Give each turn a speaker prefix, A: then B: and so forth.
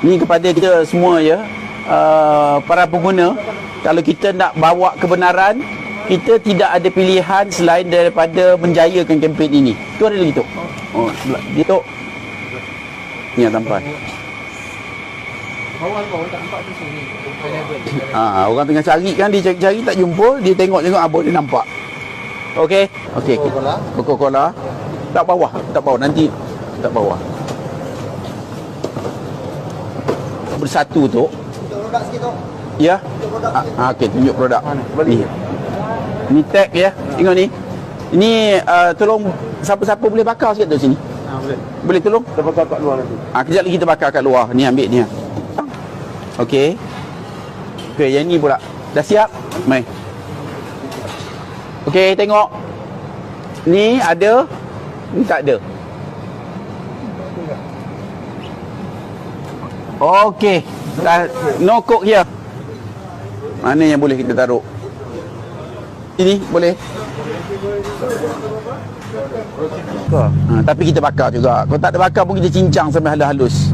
A: Ni kepada kita semua ya, para pengguna, kalau kita nak bawa kebenaran, kita tidak ada pilihan selain daripada menjayakan kempen ini. Tu ada lagi tu. Oh, dia tu. Ni yang tampak.
B: Kawan-kawan tak nampak tu sini.
A: Orang tengah cari kan, dia cari-cari tak jumpa, dia tengok-tengok boleh nampak. Okey. Okey. Coca-Cola. Tak bawah nanti tak bawah. Bersatu tu.
B: Tunjuk produk sikit tu.
A: Ya. Okey, tunjuk produk. Ni tag ya. Tengok ni. Ini tolong siapa-siapa boleh bakar sikit tu sini.
B: Boleh.
A: Boleh tolong?
B: Kita bakar kat luar nanti.
A: Kejap lagi kita bakar kat luar. Ni ambil ni. Okey. Okey, yang ni pula. Dah siap? Mai. Okey, tengok. Ni ada. Ni tak ada. Okey. No coke here. Mana yang boleh kita taruh? Ini boleh. Tapi kita bakar juga. Kalau tak ada bakar pun kita cincang sampai halus-halus.